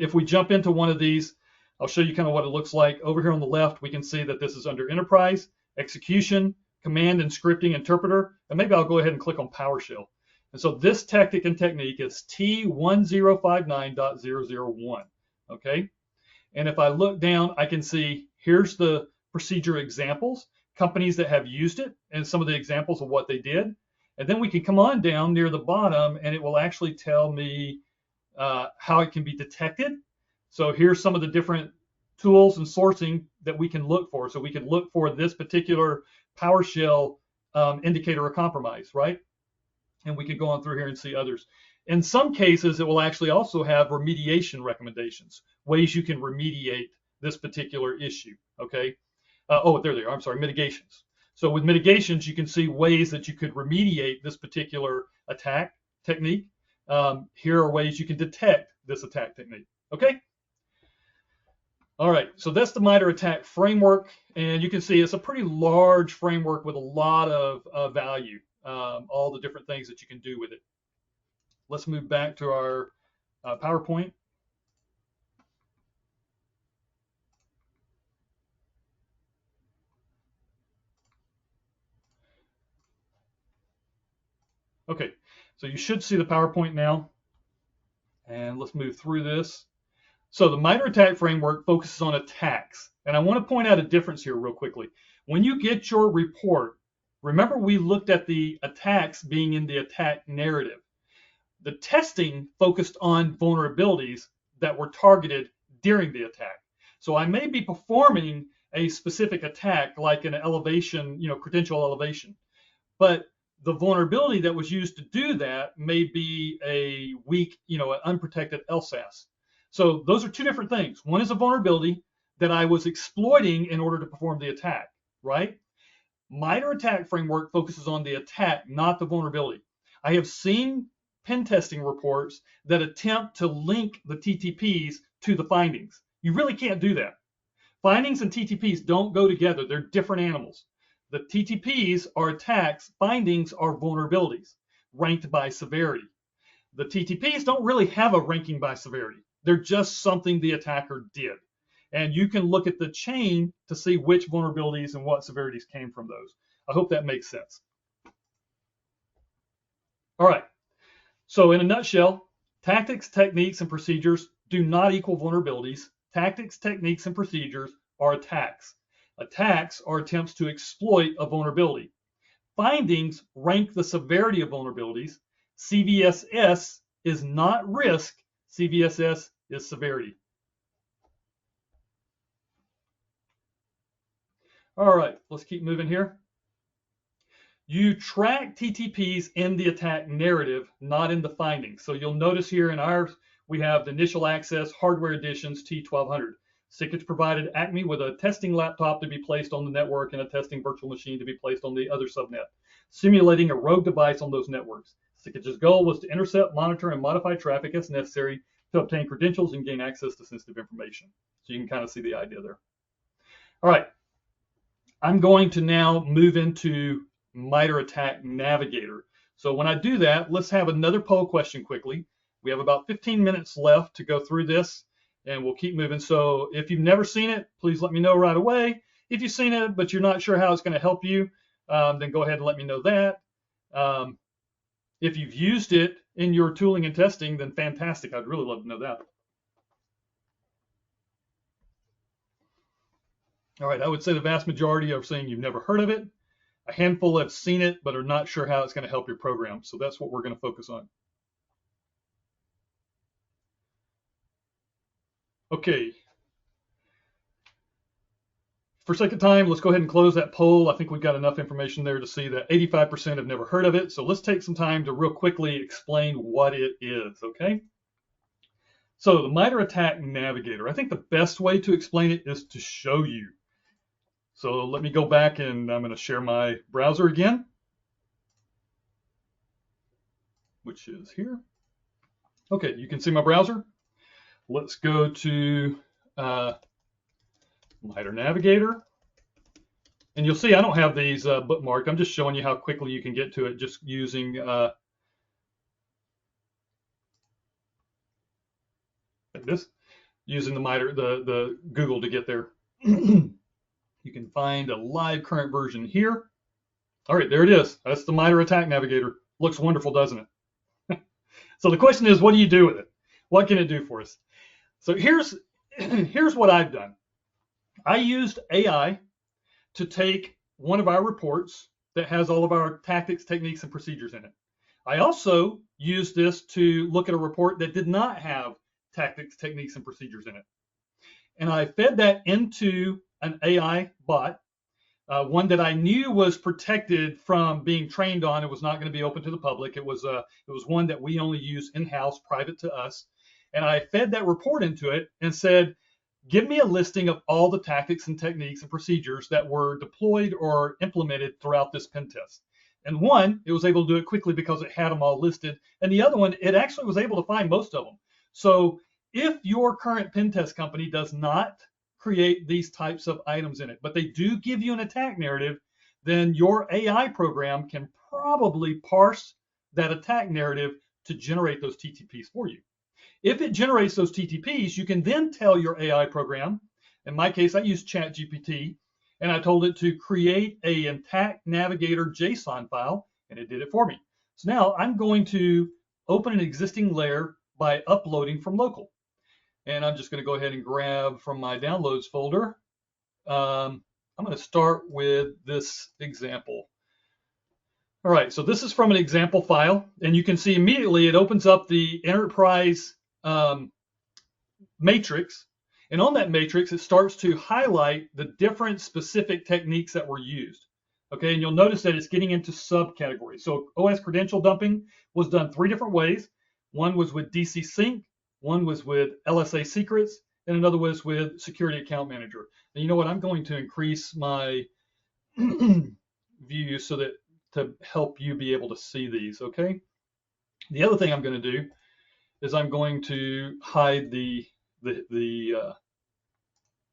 If we jump into one of these, I'll show you kind of what it looks like. Over here on the left, we can see that this is under Enterprise, Execution, Command and Scripting Interpreter, and maybe I'll go ahead and click on PowerShell. And so this tactic and technique is T1059.001, okay? And if I look down, I can see here's the procedure examples, companies that have used it, and some of the examples of what they did. And then we can come on down near the bottom, and it will actually tell me how it can be detected. So here's some of the different tools and sourcing that we can look for. So we can look for this particular PowerShell indicator of compromise, right? And we could go on through here and see others. In some cases, it will actually also have remediation recommendations, ways you can remediate this particular issue, okay? There they are, I'm sorry, mitigations. So with mitigations, you can see ways that you could remediate this particular attack technique. Here are ways you can detect this attack technique, okay? All right, so that's the Mitre Att&ck framework, and you can see it's a pretty large framework with a lot of value. All the different things that you can do with it. Let's move back to our PowerPoint. Okay, so you should see the PowerPoint now. And let's move through this. So the Mitre Att&ck framework focuses on attacks. And I want to point out a difference here real quickly. When you get your report, remember we looked at the attacks being in the attack narrative. The testing focused on vulnerabilities that were targeted during the attack. So I may be performing a specific attack like an elevation, credential elevation, but the vulnerability that was used to do that may be a weak, an unprotected LSAS. So those are two different things. One is a vulnerability that I was exploiting in order to perform the attack, right? Mitre Att&ck framework focuses on the attack, not the vulnerability. I have seen pen testing reports that attempt to link the TTPs to the findings. You really can't do that. Findings and TTPs don't go together. They're different animals. The TTPs are attacks, findings are vulnerabilities, ranked by severity. The TTPs don't really have a ranking by severity. They're just something the attacker did. And you can look at the chain to see which vulnerabilities and what severities came from those. I hope that makes sense. All right. So in a nutshell, tactics, techniques, and procedures do not equal vulnerabilities. Tactics, techniques, and procedures are attacks. Attacks are attempts to exploit a vulnerability. Findings rank the severity of vulnerabilities. CVSS is not risk. CVSS is severity. All right, let's keep moving here. You track TTPs in the attack narrative, not in the findings. So you'll notice here in ours, we have the initial access hardware editions T1200. Sikich provided Acme with a testing laptop to be placed on the network and a testing virtual machine to be placed on the other subnet, simulating a rogue device on those networks. Sikich's goal was to intercept, monitor, and modify traffic as necessary to obtain credentials and gain access to sensitive information. So you can kind of see the idea there. All right, I'm going to now move into Mitre Att&ck Navigator. So when I do that, let's have another poll question quickly. We have about 15 minutes left to go through this, and we'll keep moving. So if you've never seen it, please let me know right away. If you've seen it, but you're not sure how it's going to help you, then go ahead and let me know that. If you've used it in your tooling and testing, then fantastic. I'd really love to know that. All right, I would say the vast majority are saying you've never heard of it. A handful have seen it, but are not sure how it's going to help your program. So that's what we're going to focus on. Okay. For sake of time, let's go ahead and close that poll. I think we've got enough information there to see that 85% have never heard of it. So let's take some time to real quickly explain what it is, okay? So the Mitre Att&ck Navigator, I think the best way to explain it is to show you. So let me go back and I'm going to share my browser again, which is here. Okay, you can see my browser. Let's go to Mitre Navigator. And you'll see I don't have these bookmarked. I'm just showing you how quickly you can get to it just using this, using the Mitre, the Google to get there. You can find a live current version here. All right, there it is. That's the Mitre Att&ck Navigator. Looks wonderful, doesn't it? So the question is, what do you do with it? What can it do for us? So here's what I've done. I used AI to take one of our reports that has all of our tactics, techniques, and procedures in it. I also used this to look at a report that did not have tactics, techniques, and procedures in it. And I fed that into an AI bot, one that I knew was protected from being trained on. It was not going to be open to the public. It was one that we only use in-house, private to us. And I fed that report into it and said, give me a listing of all the tactics and techniques and procedures that were deployed or implemented throughout this pen test. And one, it was able to do it quickly because it had them all listed. And the other one, it actually was able to find most of them. So if your current pen test company does not create these types of items in it, but they do give you an attack narrative, then your AI program can probably parse that attack narrative to generate those TTPs for you. If it generates those TTPs, you can then tell your AI program, in my case, I used ChatGPT, and I told it to create a attack navigator JSON file, and it did it for me. So now I'm going to open an existing layer by uploading from local. And I'm just going to go ahead and grab from my downloads folder. I'm going to start with this example. All right, so this is from an example file, and you can see immediately it opens up the enterprise matrix. And on that matrix, it starts to highlight the different specific techniques that were used. Okay, and you'll notice that it's getting into subcategories. So OS credential dumping was done 3 different ways. One was with DC Sync, one was with LSA secrets, and another was with Security Account Manager. And you know what? I'm going to increase my view so that to help you be able to see these, okay? The other thing I'm going to do is I'm going to hide the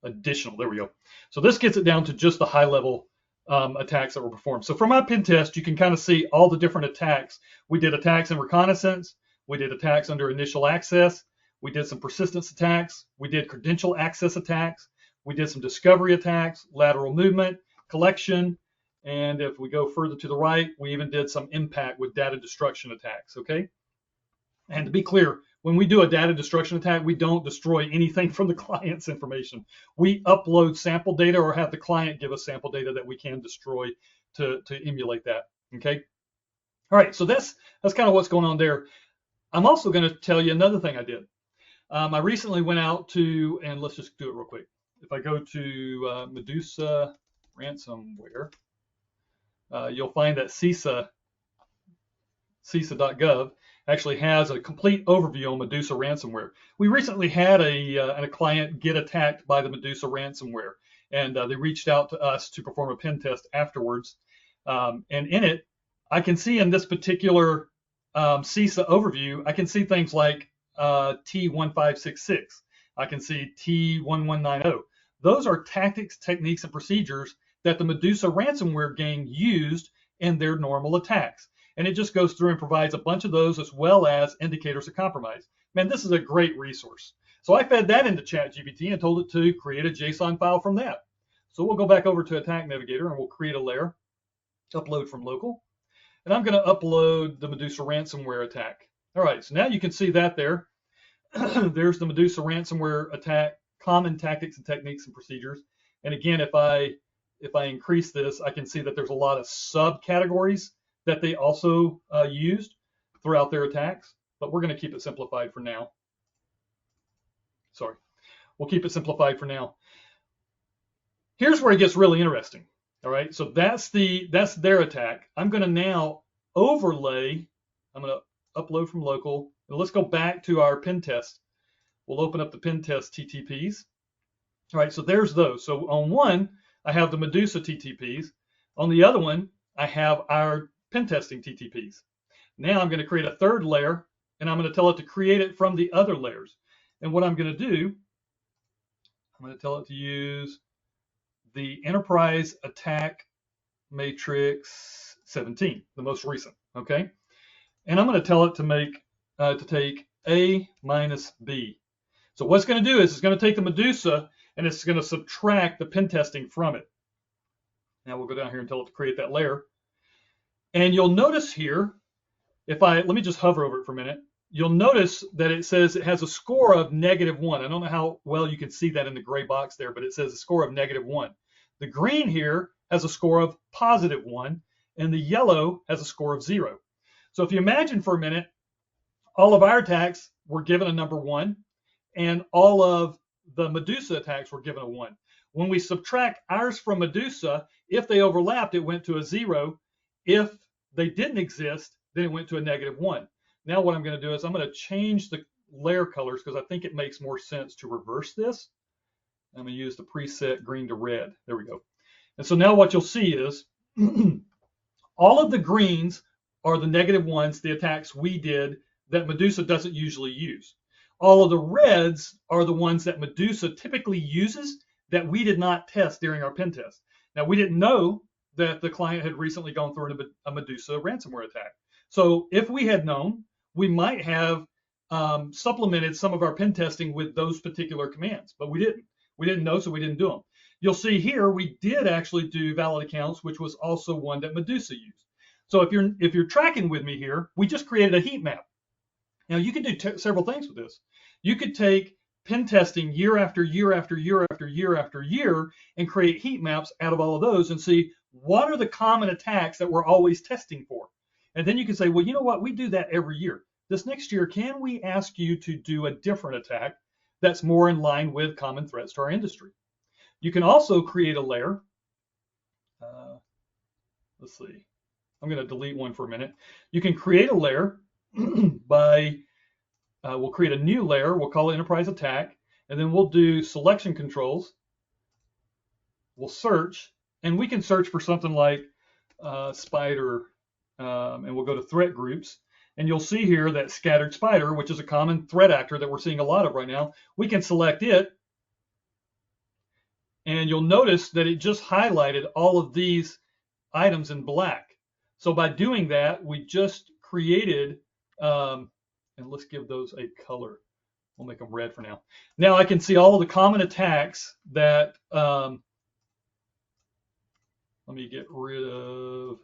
additional, there we go. So this gets it down to just the high level attacks that were performed. So from my pen test, you can kind of see all the different attacks. We did attacks in reconnaissance. We did attacks under initial access. We did some persistence attacks. We did credential access attacks. We did some discovery attacks, lateral movement, collection, and if we go further to the right, we even did some impact with data destruction attacks, okay? And to be clear, when we do a data destruction attack, we don't destroy anything from the client's information. We upload sample data or have the client give us sample data that we can destroy to emulate that, okay? All right, so that's kind of what's going on there. I'm also going to tell you another thing I did. I recently went out to, and let's just do it real quick. If I go to Medusa ransomware, you'll find that CISA.gov actually has a complete overview on Medusa ransomware. We recently had a client get attacked by the Medusa ransomware, and they reached out to us to perform a pen test afterwards. And in it, I can see in this particular CISA overview, I can see things like T1566. I can see T1190. Those are tactics, techniques, and procedures that the Medusa ransomware gang used in their normal attacks. And it just goes through and provides a bunch of those as well as indicators of compromise. Man, this is a great resource. So I fed that into ChatGPT and told it to create a JSON file from that. So we'll go back over to Attack Navigator and we'll create a layer, upload from local. And I'm going to upload the Medusa ransomware attack. All right, so now you can see that there. There's the Medusa ransomware attack, common tactics and techniques and procedures. And again, if I increase this, I can see that there's a lot of subcategories that they also used throughout their attacks, but we're going to keep it simplified for now. Sorry, we'll keep it simplified for now. Here's where it gets really interesting. All right, so that's their attack. I'm going to now overlay. I'm going to upload from local. And let's go back to our pen test. We'll open up the Pentest TTPs. All right, so there's those. So on one, I have the Medusa TTPs. On the other one, I have our pen testing TTPs. Now I'm going to create a third layer, and I'm going to tell it to create it from the other layers. And what I'm going to do, I'm going to tell it to use the Enterprise Attack Matrix 17, the most recent, okay? And I'm going to tell it to take A minus B. So what it's going to do is it's going to take the Medusa and it's going to subtract the pen testing from it. Now we'll go down here and tell it to create that layer. And you'll notice here, let me just hover over it for a minute. You'll notice that it says it has a score of -1. I don't know how well you can see that in the gray box there, but it says a score of -1. The green here has a score of +1, and the yellow has a score of 0. So if you imagine for a minute, all of our attacks were given a number 1, and all of the Medusa attacks were given a 1. When we subtract ours from Medusa, if they overlapped, it went to a 0. If they didn't exist, then it went to a -1. Now what I'm going to do is I'm going to change the layer colors because I think it makes more sense to reverse this. I'm going to use the preset green to red. There we go. And so now what you'll see is all of the greens are the -1s, the attacks we did that Medusa doesn't usually use. All of the reds are the ones that Medusa typically uses that we did not test during our pen test. Now, we didn't know that the client had recently gone through a Medusa ransomware attack. So if we had known, we might have supplemented some of our pen testing with those particular commands, but we didn't. We didn't know, so we didn't do them. You'll see here we did actually do valid accounts, which was also one that Medusa used. So if you're tracking with me here, we just created a heat map. Now you can do several things with this. You could take pen testing year after year after year after year after year and create heat maps out of all of those and see what are the common attacks that we're always testing for. And then you can say, well, you know what? We do that every year. This next year, can we ask you to do a different attack that's more in line with common threats to our industry? You can also create a layer. Let's see. I'm going to delete one for a minute. You can create a layer by, we'll create a new layer. We'll call it Enterprise Attack. And then we'll do selection controls. We'll search. And we can search for something like spider. And we'll go to threat groups. And you'll see here that scattered spider, which is a common threat actor that we're seeing a lot of right now. We can select it. And you'll notice that it just highlighted all of these items in black. So by doing that, we just created, and let's give those a color. We'll make them red for now. Now I can see all of the common attacks that, let me get rid of,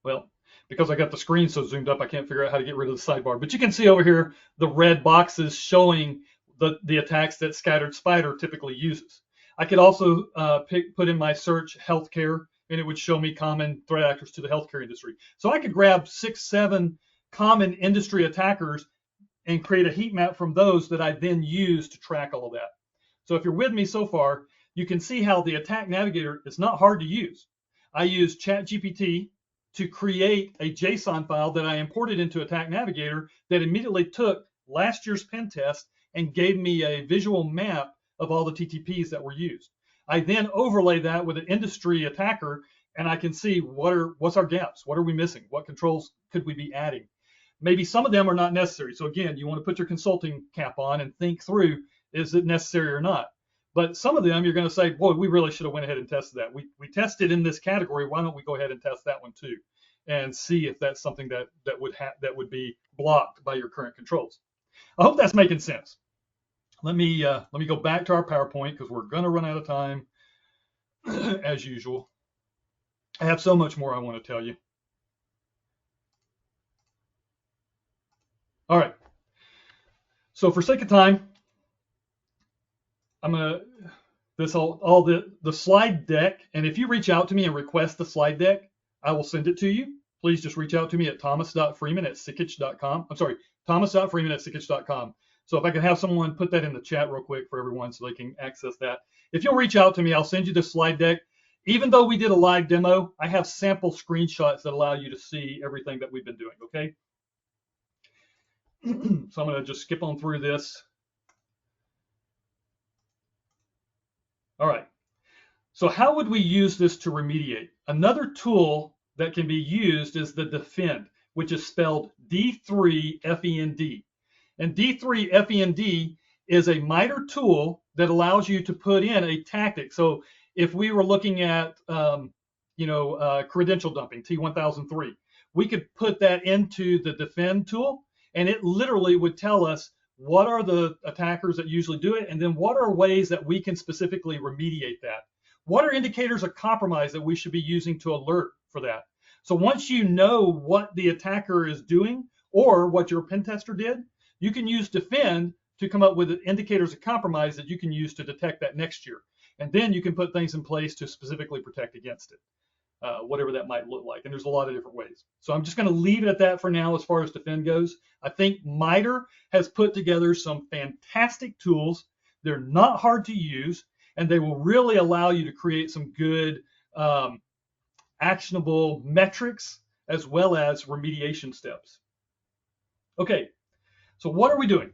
well, because I got the screen so zoomed up, I can't figure out how to get rid of the sidebar. But you can see over here the red boxes showing the attacks that Scattered Spider typically uses. I could also put in my search healthcare, and it would show me common threat actors to the healthcare industry. So I could grab 6, 7 common industry attackers and create a heat map from those that I then use to track all of that. So if you're with me so far, you can see how the Attack Navigator is not hard to use. I use ChatGPT to create a JSON file that I imported into Attack Navigator that immediately took last year's pen test and gave me a visual map of all the TTPs that were used. I then overlay that with an industry attacker, and I can see what's our gaps, what are we missing, what controls could we be adding. Maybe some of them are not necessary. So again, you want to put your consulting cap on and think through, is it necessary or not? But some of them you're going to say, boy, we really should have went ahead and tested that. We tested in this category. Why don't we go ahead and test that one too, and see if that's something that would be blocked by your current controls. I hope that's making sense. Let me go back to our PowerPoint because we're going to run out of time as usual. I have so much more I want to tell you. All right. So for sake of time, I'm gonna the slide deck, and if you reach out to me and request the slide deck, I will send it to you. Please just reach out to me at thomas.freeman@sikich.com. I'm sorry, thomas.freeman@sikich.com. So if I can have someone put that in the chat real quick for everyone so they can access that. If you'll reach out to me, I'll send you the slide deck. Even though we did a live demo, I have sample screenshots that allow you to see everything that we've been doing, okay? So I'm going to just skip on through this. All right. So how would we use this to remediate? Another tool that can be used is the defend, which is spelled D3FEND. And D3FEND is a MITRE tool that allows you to put in a tactic. So if we were looking at, credential dumping, T1003, we could put that into the defend tool, and it literally would tell us what are the attackers that usually do it, and then what are ways that we can specifically remediate that. What are indicators of compromise that we should be using to alert for that? So once you know what the attacker is doing or what your pen tester did, you can use defend to come up with indicators of compromise that you can use to detect that next year. And then you can put things in place to specifically protect against it, whatever that might look like. And there's a lot of different ways. So I'm just going to leave it at that for now as far as defend goes. I think MITRE has put together some fantastic tools. They're not hard to use, and they will really allow you to create some good actionable metrics as well as remediation steps. Okay, so what are we doing?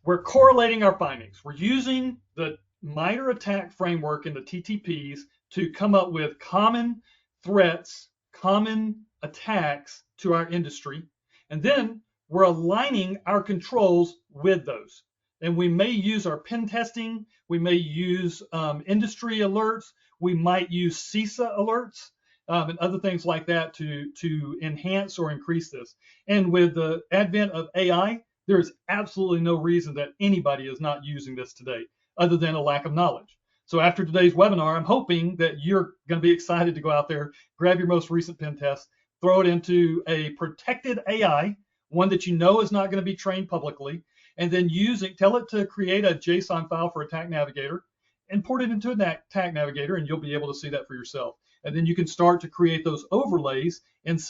We're correlating our findings. We're using the MITRE attack framework and the TTPs to come up with common threats, common attacks to our industry, and then we're aligning our controls with those. And we may use our pen testing, we may use industry alerts, we might use CISA alerts, and other things like that to enhance or increase this. And with the advent of AI, there is absolutely no reason that anybody is not using this today, other than a lack of knowledge. So after today's webinar, I'm hoping that you're going to be excited to go out there, grab your most recent pen test, throw it into a protected AI, one that you know is not going to be trained publicly, and then tell it to create a JSON file for Attack Navigator, import it into an Attack Navigator, and you'll be able to see that for yourself. And then you can start to create those overlays and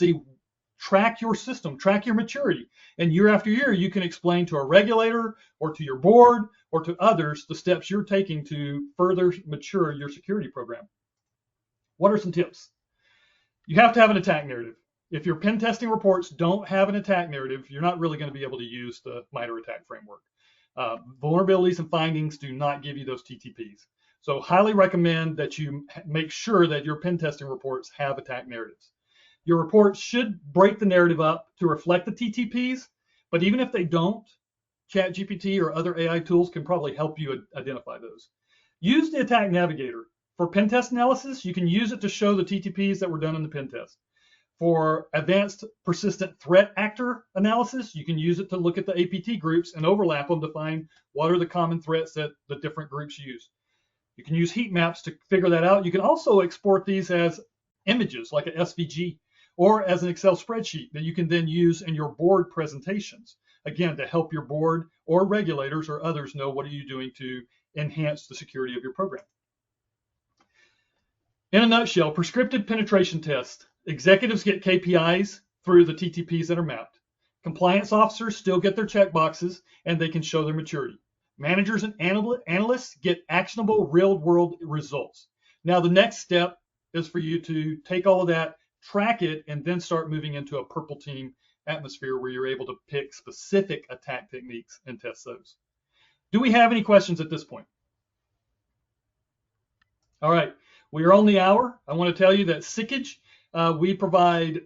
track your system, track your maturity. And year after year, you can explain to a regulator or to your board or to others the steps you're taking to further mature your security program. What are some tips? You have to have an attack narrative. If your pen testing reports don't have an attack narrative, you're not really going to be able to use the MITRE attack framework. Vulnerabilities and findings do not give you those TTPs. So highly recommend that you make sure that your pen testing reports have attack narratives. Your reports should break the narrative up to reflect the TTPs, but even if they don't, ChatGPT or other AI tools can probably help you identify those. Use the Attack Navigator. For pen test analysis, you can use it to show the TTPs that were done in the pen test. For advanced persistent threat actor analysis, you can use it to look at the APT groups and overlap them to find what are the common threats that the different groups use. You can use heat maps to figure that out. You can also export these as images like an SVG or as an Excel spreadsheet that you can then use in your board presentations, again, to help your board or regulators or others know what are you doing to enhance the security of your program. In a nutshell, prescriptive penetration test. Executives get KPIs through the TTPs that are mapped. Compliance officers still get their checkboxes and they can show their maturity. Managers and analysts get actionable real-world results. Now, the next step is for you to take all of that, track it, and then start moving into a purple team atmosphere where you're able to pick specific attack techniques and test those. Do we have any questions at this point? All right, we are on the hour. I want to tell you that Sikich, we provide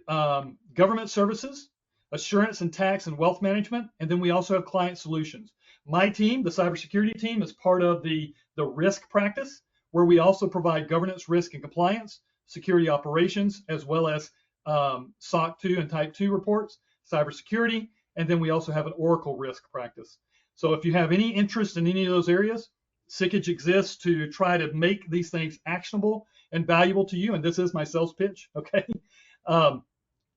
government services, assurance and tax and wealth management, and then we also have client solutions. My team, the cybersecurity team, is part of the risk practice, where we also provide governance, risk, and compliance, security operations, as well as SOC 2 and Type 2 reports, cybersecurity, and then we also have an Oracle risk practice. So if you have any interest in any of those areas, Sikich exists to try to make these things actionable and valuable to you, and this is my sales pitch, okay?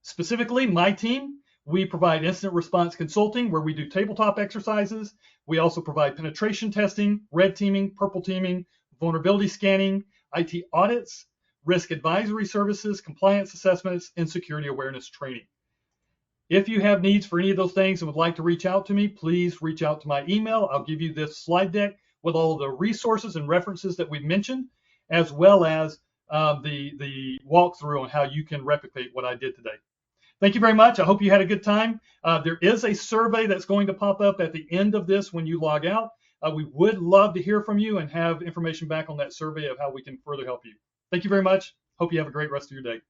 Specifically, my team, we provide incident response consulting where we do tabletop exercises. We also provide penetration testing, red teaming, purple teaming, vulnerability scanning, IT audits, risk advisory services, compliance assessments, and security awareness training. If you have needs for any of those things and would like to reach out to me, please reach out to my email. I'll give you this slide deck with all the resources and references that we've mentioned, as well as the walkthrough on how you can replicate what I did today. Thank you very much. I hope you had a good time. There is a survey that's going to pop up at the end of this when you log out. We would love to hear from you and have information back on that survey of how we can further help you. Thank you very much. Hope you have a great rest of your day.